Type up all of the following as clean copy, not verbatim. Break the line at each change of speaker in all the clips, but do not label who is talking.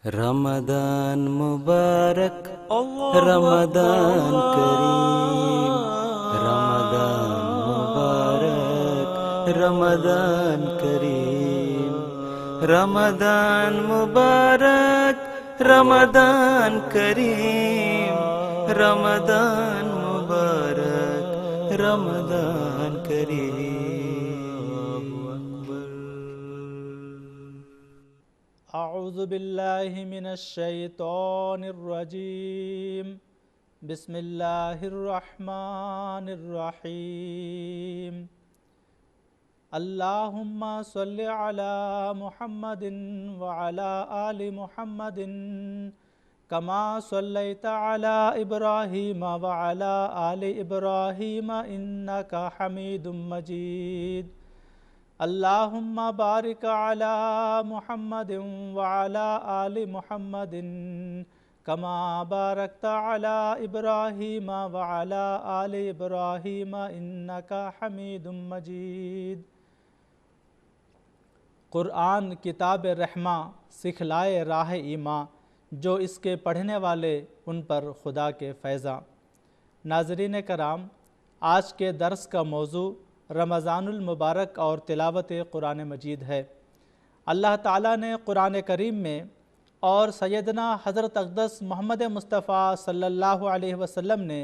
رمضان مبارک،
اللہ
رمضان
اکبر،
کریم، رمضان مبارک، رمضان کریم، رمضان مبارک، رمضان کریم، رمضان مبارک، رمضان کریم۔
اعوذ باللہ من الشیطان الرجیم، بسم اللہ الرحمن الرحیم۔ اللہم صلی علی محمد وعلی آل محمد کما صلیت علی ابراہیم وعلی آل ابراہیم انک حمید مجید۔ اللہم بارک علی محمد وعلی آل محمد کما بارکت علی ابراہیم وعلی آل ابراہیم انک حمید مجید۔ قرآن کتاب رحمہ، سکھلائے راہ ایماں، جو اس کے پڑھنے والے ان پر خدا کے فیضاں۔ ناظرین کرام، آج کے درس کا موضوع رمضان المبارک اور تلاوت قرآن مجید ہے۔ اللہ تعالیٰ نے قرآن کریم میں اور سیدنا حضرت اقدس محمد مصطفیٰ صلی اللہ علیہ وسلم نے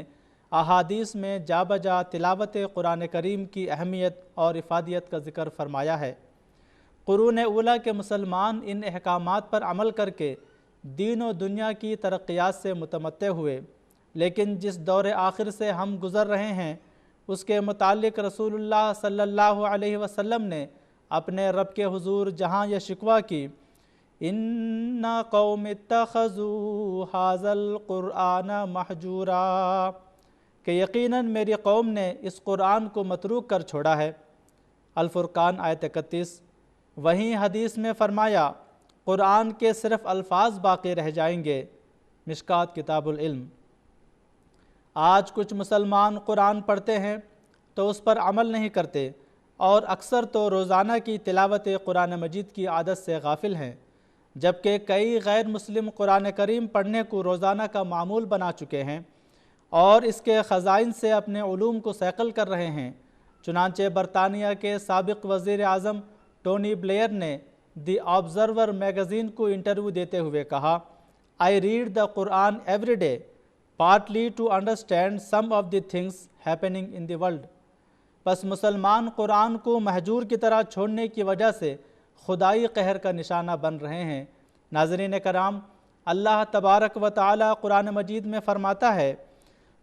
احادیث میں جا بجا تلاوت قرآن کریم کی اہمیت اور افادیت کا ذکر فرمایا ہے۔ قرون اولیٰ کے مسلمان ان احکامات پر عمل کر کے دین و دنیا کی ترقیات سے متمتع ہوئے، لیکن جس دور آخر سے ہم گزر رہے ہیں اس کے متعلق رسول اللہ صلی اللہ علیہ وسلم نے اپنے رب کے حضور جہاں یہ شکوہ کی، اِنَّ قَوْمِ اتَّخَذُوا هَذَا الْقُرْآنَ مَحْجُورًا، کہ یقیناً میری قوم نے اس قرآن کو متروک کر چھوڑا ہے۔ الفرقان آیت 31۔ وہیں حدیث میں فرمایا قرآن کے صرف الفاظ باقی رہ جائیں گے، مشکوٰۃ کتاب العلم۔ آج کچھ مسلمان قرآن پڑھتے ہیں تو اس پر عمل نہیں کرتے، اور اکثر تو روزانہ کی تلاوت قرآن مجید کی عادت سے غافل ہیں، جبکہ کئی غیر مسلم قرآن کریم پڑھنے کو روزانہ کا معمول بنا چکے ہیں اور اس کے خزائن سے اپنے علوم کو صقل کر رہے ہیں۔ چنانچہ برطانیہ کے سابق وزیر اعظم ٹونی بلیئر نے دی آبزرور میگزین کو انٹرویو دیتے ہوئے کہا، "I read the Quran every day, partly to understand some of the things happening in the world." پس مسلمان قرآن کو مہجور کی طرح چھوڑنے کی وجہ سے خدائی قہر کا نشانہ بن رہے ہیں۔ ناظرین کرام، اللہ تبارک و تعالی قرآن مجید میں فرماتا ہے،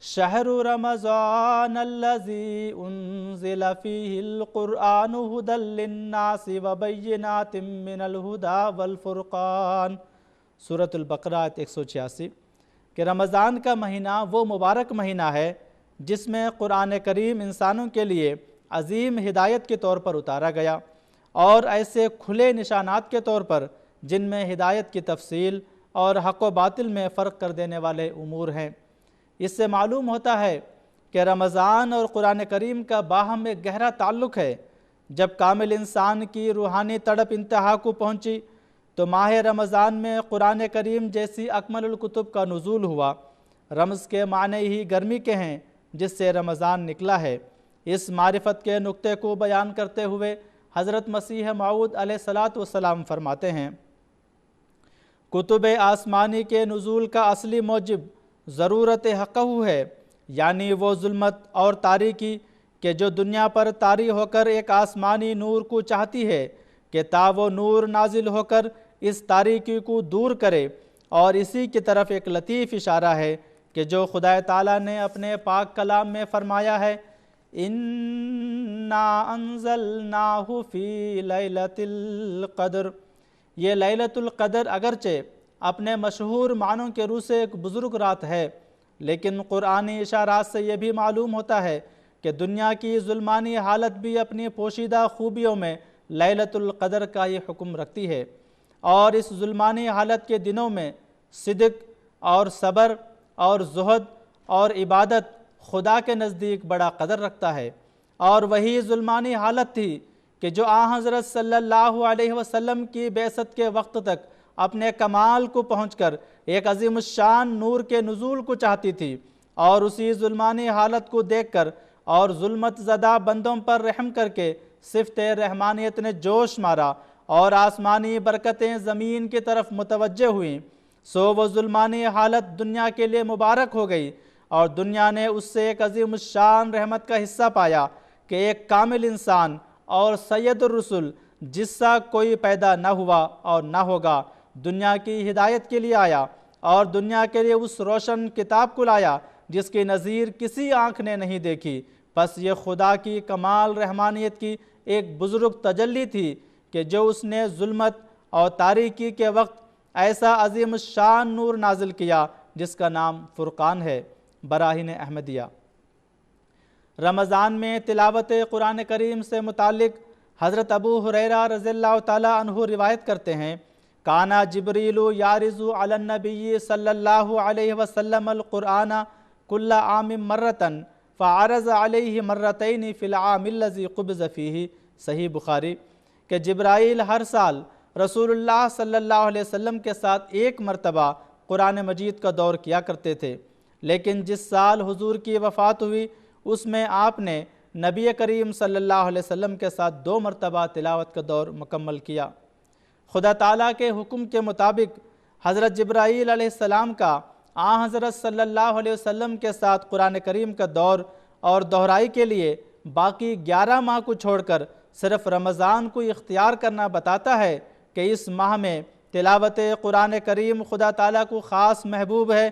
شہر رمضان الذی انزل فیہ القرآن ھدی للناس وبینات من الھدی والفرقان، سورۃ البقرہ آیت 186، کہ رمضان کا مہینہ وہ مبارک مہینہ ہے جس میں قرآن کریم انسانوں کے لیے عظیم ہدایت کے طور پر اتارا گیا، اور ایسے کھلے نشانات کے طور پر جن میں ہدایت کی تفصیل اور حق و باطل میں فرق کر دینے والے امور ہیں۔ اس سے معلوم ہوتا ہے کہ رمضان اور قرآن کریم کا باہم ایک گہرا تعلق ہے۔ جب کامل انسان کی روحانی تڑپ انتہا کو پہنچی تو ماہ رمضان میں قرآن کریم جیسی اکمل الکتب کا نزول ہوا۔ رمض کے معنی ہی گرمی کے ہیں جس سے رمضان نکلا ہے۔ اس معرفت کے نقطے کو بیان کرتے ہوئے حضرت مسیح موعود علیہ السلام فرماتے ہیں، کتب آسمانی کے نزول کا اصلی موجب ضرورت حقہ ہے، یعنی وہ ظلمت اور تاریکی کہ جو دنیا پر طاری ہو کر ایک آسمانی نور کو چاہتی ہے کہ تا وہ نور نازل ہو کر اس تاریکی کو دور کرے، اور اسی کی طرف ایک لطیف اشارہ ہے کہ جو خدا تعالیٰ نے اپنے پاک کلام میں فرمایا ہے، اِنَّا أَنزَلْنَاهُ فِي لَيْلَةِ الْقَدْرِ، یہ لیلۃ القدر اگرچہ اپنے مشہور معنوں کے روح سے ایک بزرگ رات ہے، لیکن قرآنی اشارات سے یہ بھی معلوم ہوتا ہے کہ دنیا کی ظلمانی حالت بھی اپنی پوشیدہ خوبیوں میں لیلۃ القدر کا یہ حکم رکھتی ہے، اور اس ظلمانی حالت کے دنوں میں صدق اور صبر اور زہد اور عبادت خدا کے نزدیک بڑا قدر رکھتا ہے، اور وہی ظلمانی حالت تھی کہ جو حضرت صلی اللہ علیہ وسلم کی بعثت کے وقت تک اپنے کمال کو پہنچ کر ایک عظیم الشان نور کے نزول کو چاہتی تھی، اور اسی ظلمانی حالت کو دیکھ کر اور ظلمت زدہ بندوں پر رحم کر کے صفت رحمانیت نے جوش مارا اور آسمانی برکتیں زمین کی طرف متوجہ ہوئیں، سو وہ ظلمانی حالت دنیا کے لیے مبارک ہو گئی، اور دنیا نے اس سے ایک عظیم الشان رحمت کا حصہ پایا کہ ایک کامل انسان اور سید الرسل جس سا کوئی پیدا نہ ہوا اور نہ ہوگا دنیا کی ہدایت کے لیے آیا، اور دنیا کے لیے اس روشن کتاب کو لایا جس کی نظیر کسی آنکھ نے نہیں دیکھی۔ پس یہ خدا کی کمال رحمانیت کی ایک بزرگ تجلی تھی کہ جو اس نے ظلمت اور تاریکی کے وقت ایسا عظیم الشان نور نازل کیا جس کا نام فرقان ہے۔ براہین احمدیہ۔ رمضان میں تلاوت قرآن کریم سے متعلق حضرت ابو ہریرہ رضی اللہ تعالیٰ عنہ روایت کرتے ہیں، کانا جبریل یارز علی النبی صلی اللہ علیہ وسلم القرآن کل عام مرتن فعرض علیہ مرتین فی العام الذی قبض فیہ، صحیح بخاری، کہ جبرائیل ہر سال رسول اللہ صلی اللہ علیہ وسلم کے ساتھ ایک مرتبہ قرآن مجید کا دور کیا کرتے تھے، لیکن جس سال حضور کی وفات ہوئی اس میں آپ نے نبی کریم صلی اللہ علیہ وسلم کے ساتھ 2 مرتبہ تلاوت کا دور مکمل کیا۔ خدا تعالیٰ کے حکم کے مطابق حضرت جبرائیل علیہ السلام کا حضرت صلی اللہ علیہ وسلم کے ساتھ قرآن کریم کا دور اور دہرائی کے لیے باقی 11 ماہ کو چھوڑ کر صرف رمضان کو اختیار کرنا بتاتا ہے کہ اس ماہ میں تلاوت قرآن کریم خدا تعالیٰ کو خاص محبوب ہے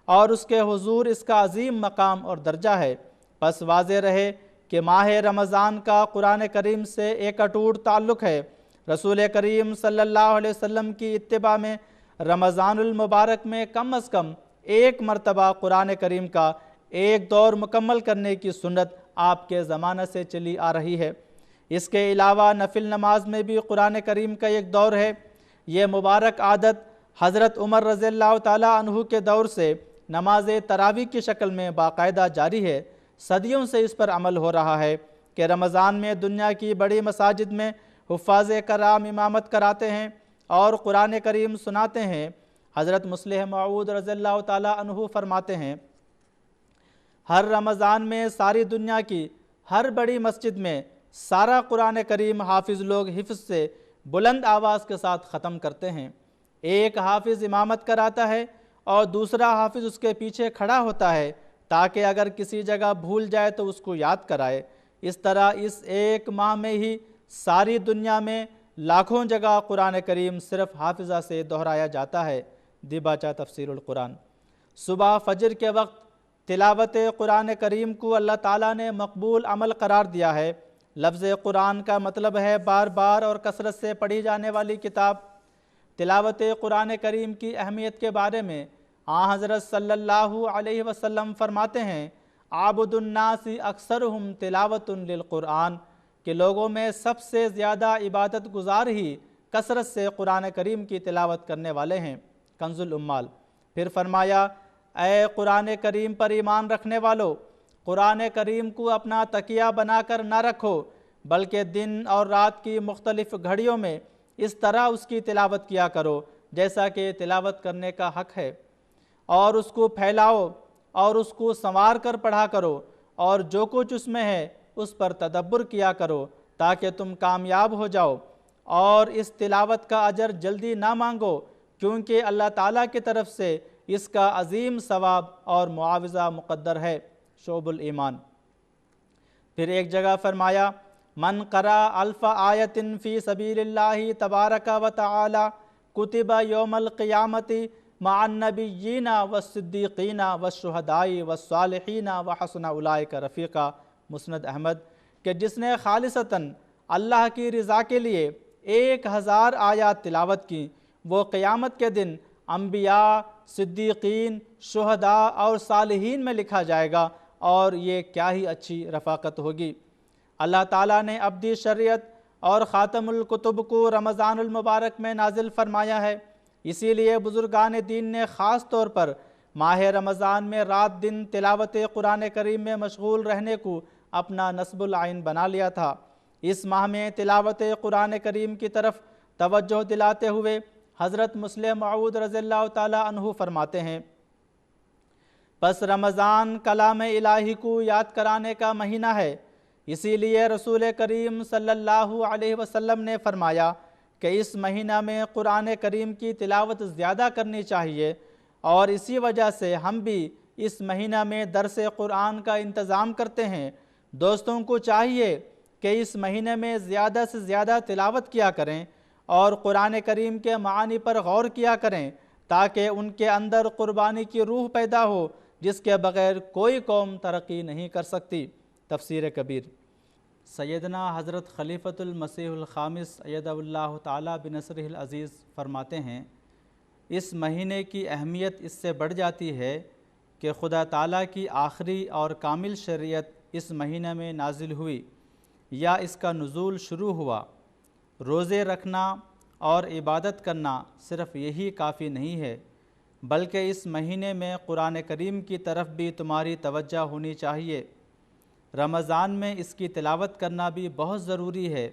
اور اس کے حضور اس کا عظیم مقام اور درجہ ہے۔ پس واضح رہے کہ ماہ رمضان کا قرآن کریم سے ایک اٹوٹ تعلق ہے۔ رسول کریم صلی اللہ علیہ وسلم کی اتباع میں رمضان المبارک میں کم از کم 1 مرتبہ قرآن کریم کا ایک دور مکمل کرنے کی سنت آپ کے زمانہ سے چلی آ رہی ہے۔ اس کے علاوہ نفل نماز میں بھی قرآن کریم کا ایک دور ہے۔ یہ مبارک عادت حضرت عمر رضی اللہ تعالیٰ عنہ کے دور سے نماز تراویح کی شکل میں باقاعدہ جاری ہے۔ صدیوں سے اس پر عمل ہو رہا ہے کہ رمضان میں دنیا کی بڑی مساجد میں حفاظ کرام امامت کراتے ہیں اور قرآن کریم سناتے ہیں۔ حضرت مصلح موعود رضی اللہ تعالیٰ عنہ فرماتے ہیں، ہر رمضان میں ساری دنیا کی ہر بڑی مسجد میں سارا قرآن کریم حافظ لوگ حفظ سے بلند آواز کے ساتھ ختم کرتے ہیں۔ ایک حافظ امامت کراتا ہے اور دوسرا حافظ اس کے پیچھے کھڑا ہوتا ہے تاکہ اگر کسی جگہ بھول جائے تو اس کو یاد کرائے۔ اس طرح اس ایک ماہ میں ہی ساری دنیا میں لاکھوں جگہ قرآن کریم صرف حافظہ سے دہرایا جاتا ہے۔ دیباچہ تفسیر القرآن۔ صبح فجر کے وقت تلاوت قرآن کریم کو اللہ تعالیٰ نے مقبول عمل قرار دیا ہے۔ لفظ قرآن کا مطلب ہے بار بار اور کثرت سے پڑھی جانے والی کتاب۔ تلاوت قرآن کریم کی اہمیت کے بارے میں حضرت صلی اللہ علیہ وسلم فرماتے ہیں، عابد الناس اکثرہم تلاوت للقرآن، کہ لوگوں میں سب سے زیادہ عبادت گزار ہی کثرت سے قرآن کریم کی تلاوت کرنے والے ہیں۔ کنز الامال۔ پھر فرمایا، اے قرآن کریم پر ایمان رکھنے والو، قرآن کریم کو اپنا تکیہ بنا کر نہ رکھو بلکہ دن اور رات کی مختلف گھڑیوں میں اس طرح اس کی تلاوت کیا کرو جیسا کہ تلاوت کرنے کا حق ہے، اور اس کو پھیلاؤ اور اس کو سنوار کر پڑھا کرو، اور جو کچھ اس میں ہے اس پر تدبر کیا کرو تاکہ تم کامیاب ہو جاؤ، اور اس تلاوت کا اجر جلدی نہ مانگو کیونکہ اللہ تعالیٰ کی طرف سے اس کا عظیم ثواب اور معاوضہ مقدر ہے۔ شعب الایمان۔ پھر ایک جگہ فرمایا، من قرأ 1000 آیت فی سبیل اللہ تبارک و تعالی کتب یوم القیامت مع النبیین والصدیقین والشہداء والصالحین وحسن اولئک رفیقا۔ مسند احمد۔ کہ جس نے خالصتاً اللہ کی رضا کے لیے 1000 آیات تلاوت کی، وہ قیامت کے دن انبیاء، صدیقین، شہداء اور صالحین میں لکھا جائے گا، اور یہ کیا ہی اچھی رفاقت ہوگی۔ اللہ تعالیٰ نے ابدی شریعت اور خاتم الکتب کو رمضان المبارک میں نازل فرمایا ہے، اسی لیے بزرگان دین نے خاص طور پر ماہ رمضان میں رات دن تلاوت قرآن کریم میں مشغول رہنے کو اپنا نصب العین بنا لیا تھا۔ اس ماہ میں تلاوت قرآن کریم کی طرف توجہ دلاتے ہوئے حضرت مسلم موعود رضی اللہ تعالیٰ عنہ فرماتے ہیں، پس رمضان کلام الہی کو یاد کرانے کا مہینہ ہے، اسی لیے رسول کریم صلی اللہ علیہ وسلم نے فرمایا کہ اس مہینہ میں قرآن کریم کی تلاوت زیادہ کرنی چاہیے، اور اسی وجہ سے ہم بھی اس مہینہ میں درس قرآن کا انتظام کرتے ہیں۔ دوستوں کو چاہیے کہ اس مہینے میں زیادہ سے زیادہ تلاوت کیا کریں اور قرآن کریم کے معانی پر غور کیا کریں، تاکہ ان کے اندر قربانی کی روح پیدا ہو، جس کے بغیر کوئی قوم ترقی نہیں کر سکتی۔ تفسیر کبیر۔ سیدنا حضرت خلیفۃ المسیح الخامس ایدہ اللہ تعالیٰ بنصرہ العزیز فرماتے ہیں، اس مہینے کی اہمیت اس سے بڑھ جاتی ہے کہ خدا تعالیٰ کی آخری اور کامل شریعت اس مہینے میں نازل ہوئی یا اس کا نزول شروع ہوا۔ روزے رکھنا اور عبادت کرنا صرف یہی کافی نہیں ہے، بلکہ اس مہینے میں قرآن کریم کی طرف بھی تمہاری توجہ ہونی چاہیے۔ رمضان میں اس کی تلاوت کرنا بھی بہت ضروری ہے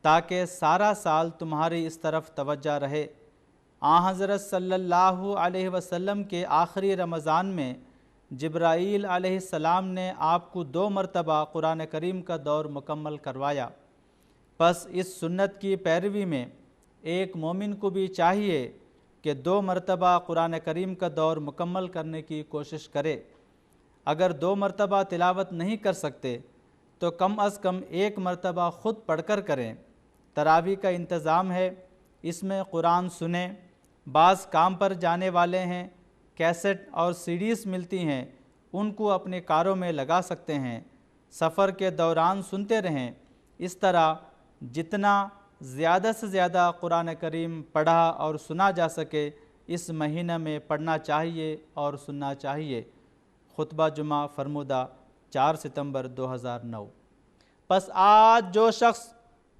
تاکہ سارا سال تمہاری اس طرف توجہ رہے۔ حضرت صلی اللہ علیہ وسلم کے آخری رمضان میں جبرائیل علیہ السلام نے آپ کو 2 مرتبہ قرآن کریم کا دور مکمل کروایا۔ پس اس سنت کی پیروی میں ایک مومن کو بھی چاہیے کہ 2 مرتبہ قرآن کریم کا دور مکمل کرنے کی کوشش کرے۔ اگر 2 مرتبہ تلاوت نہیں کر سکتے تو کم از کم 1 مرتبہ خود پڑھ کر کریں۔ تراویح کا انتظام ہے، اس میں قرآن سنیں۔ بعض کام پر جانے والے ہیں، کیسٹ اور سیڈیز ملتی ہیں، ان کو اپنے کاروں میں لگا سکتے ہیں، سفر کے دوران سنتے رہیں۔ اس طرح جتنا زیادہ سے زیادہ قرآن کریم پڑھا اور سنا جا سکے اس مہینہ میں پڑھنا چاہیے اور سننا چاہیے۔ خطبہ جمعہ فرمودہ 4 ستمبر 2009۔ پس آج جو شخص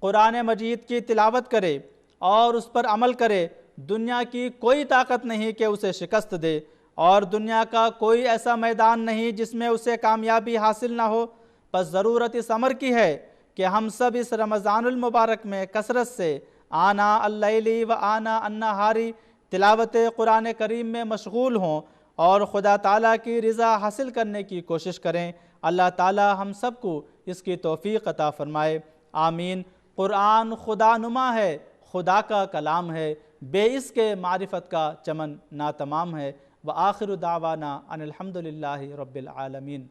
قرآن مجید کی تلاوت کرے اور اس پر عمل کرے، دنیا کی کوئی طاقت نہیں کہ اسے شکست دے، اور دنیا کا کوئی ایسا میدان نہیں جس میں اسے کامیابی حاصل نہ ہو۔ پس ضرورت اس امر کی ہے کہ ہم سب اس رمضان المبارک میں کثرت سے آنا اللیلی و آنا النہاری تلاوت قرآن کریم میں مشغول ہوں اور خدا تعالیٰ کی رضا حاصل کرنے کی کوشش کریں۔ اللہ تعالیٰ ہم سب کو اس کی توفیق عطا فرمائے، آمین۔ قرآن خدا نما ہے، خدا کا کلام ہے، بے اس کے معرفت کا چمن ناتمام ہے۔ وآخر دعوانا ان الحمد للہ رب العالمین۔